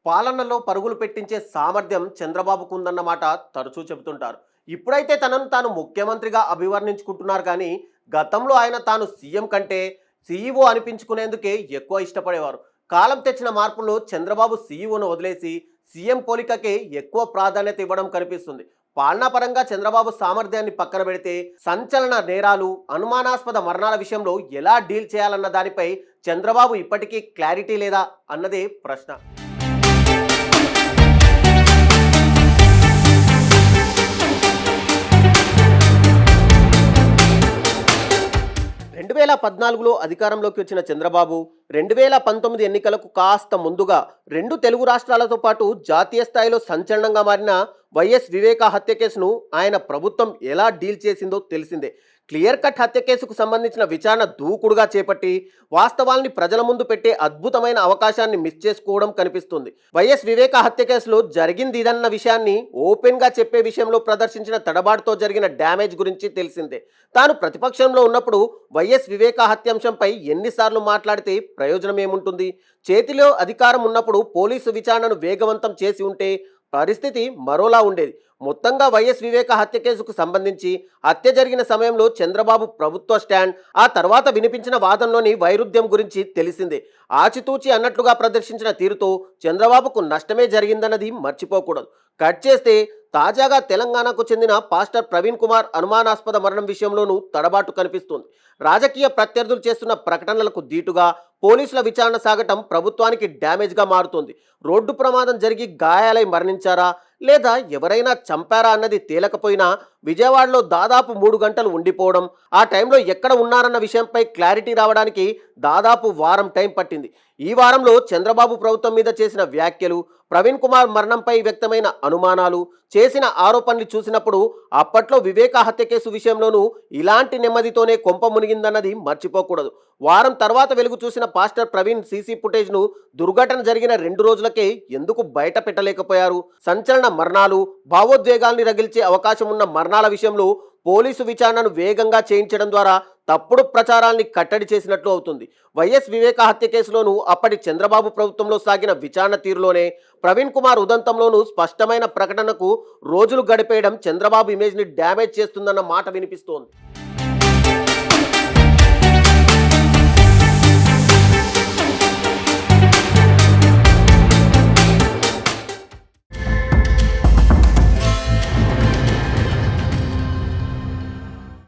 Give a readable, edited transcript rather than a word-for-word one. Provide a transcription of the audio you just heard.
పాలనలో పరుగులు పెట్టించే సామర్థ్యం చంద్రబాబుకు ఉందన్నమాట తరచూ చెబుతుంటారు. ఇప్పుడైతే తనను తాను ముఖ్యమంత్రిగా అభివర్ణించుకుంటున్నారు కానీ గతంలో ఆయన తాను సీఎం కంటే సీఈఓ అనిపించుకునేందుకే ఎక్కువ ఇష్టపడేవారు. కాలం తెచ్చిన మార్పుల్లో చంద్రబాబు సీఈఓను వదిలేసి సీఎం పోలికకే ఎక్కువ ప్రాధాన్యత ఇవ్వడం కనిపిస్తుంది. పాలనాపరంగా చంద్రబాబు సామర్థ్యాన్ని పక్కన పెడితే సంచలన నేరాలు, అనుమానాస్పద మరణాల విషయంలో ఎలా డీల్ చేయాలన్న దానిపై చంద్రబాబు ఇప్పటికీ క్లారిటీ లేదా అన్నదే ప్రశ్న. 2014లో అధికారంలోకి వచ్చిన చంద్రబాబు 2019 ఎన్నికలకు కాస్త ముందుగా రెండు తెలుగు రాష్ట్రాలతో పాటు జాతీయ స్థాయిలో సంచలనంగా మారిన వైఎస్ వివేక హత్య కేసును ఆయన ప్రభుత్వం ఎలా డీల్ చేసిందో తెలిసిందే. క్లియర్ కట్ హత్య కేసుకు సంబంధించిన విచారణ దూకుడుగా చేపట్టి వాస్తవాల్ని ప్రజల ముందు పెట్టే అద్భుతమైన అవకాశాన్ని మిస్ చేసుకోవడం కనిపిస్తుంది. వైఎస్ వివేక హత్య కేసులో జరిగింది ఇదన్న విషయాన్ని ఓపెన్ గా చెప్పే విషయంలో ప్రదర్శించిన తడబాటుతో జరిగిన డ్యామేజ్ గురించి తెలిసిందే. తాను ప్రతిపక్షంలో ఉన్నప్పుడు వైఎస్ వివేక హత్యాంశంపై ఎన్నిసార్లు మాట్లాడితే ప్రయోజనం ఏముంటుంది? చేతిలో అధికారం ఉన్నప్పుడు పోలీసు విచారణను వేగవంతం చేసి ఉంటే పరిస్థితి మరోలా ఉండేది. మొత్తంగా వైఎస్ వివేక హత్య కేసుకు సంబంధించి హత్య జరిగిన సమయంలో చంద్రబాబు ప్రభుత్వ స్టాండ్, ఆ తర్వాత వినిపించిన వాదనలోని వైరుధ్యం గురించి తెలిసిందే. ఆచితూచి అన్నట్లుగా ప్రదర్శించిన తీరుతో చంద్రబాబుకు నష్టమే జరిగిందన్నది మర్చిపోకూడదు. కట్ చేస్తే తాజాగా తెలంగాణకు చెందిన పాస్టర్ ప్రవీణ్ కుమార్ అనుమానాస్పద మరణం విషయంలోనూ తడబాటు కనిపిస్తుంది. రాజకీయ ప్రత్యర్థులు చేస్తున్న ప్రకటనలకు దీటుగా పోలీసుల విచారణ సాగటం ప్రభుత్వానికి డ్యామేజ్గా మారుతుంది. రోడ్డు ప్రమాదం జరిగి గాయాలై మరణించారా లేదా ఎవరైనా చంపారా అన్నది తేలకపోయినా విజయవాడలో దాదాపు 3 గంటలు ఉండిపోవడం, ఆ టైంలో ఎక్కడ ఉన్నారన్న విషయంపై క్లారిటీ రావడానికి దాదాపు వారం టైం పట్టింది. ఈ వారంలో చంద్రబాబు ప్రభుత్వం మీద చేసిన వ్యాఖ్యలు, ప్రవీణ్ కుమార్ మరణంపై వ్యక్తమైన అనుమానాలు, చేసిన ఆరోపణలు చూసినప్పుడు అప్పట్లో వివేక హత్య కేసు విషయంలోనూ ఇలాంటి నెమ్మదితోనే కొంప మునిగిందన్నది మర్చిపోకూడదు. వారం తర్వాత వెలుగు చూసిన పాస్టర్ ప్రవీణ్ సీసీ ఫుటేజ్ను దుర్ఘటన జరిగిన 2 రోజులకే ఎందుకు బయట పెట్టలేకపోయారు? సంచలన మరణాలు, భావోద్వేగాల్ని రగిల్చే అవకాశం ఉన్న మరణాల విషయంలో పోలీసు విచారణను వేగంగా చేయించడం ద్వారా తప్పుడు ప్రచారాల్ని కట్టడి చేసినట్లు అవుతుంది. వైఎస్ వివేక హత్య కేసులోనూ అప్పటి చంద్రబాబు ప్రభుత్వంలో సాగిన విచారణ తీరులోనే ప్రవీణ్ కుమార్ ఉదంతంలోనూ స్పష్టమైన ప్రకటనకు రోజులు గడిపేయడం చంద్రబాబు ఇమేజ్ని డ్యామేజ్ చేస్తుందన్న మాట వినిపిస్తోంది.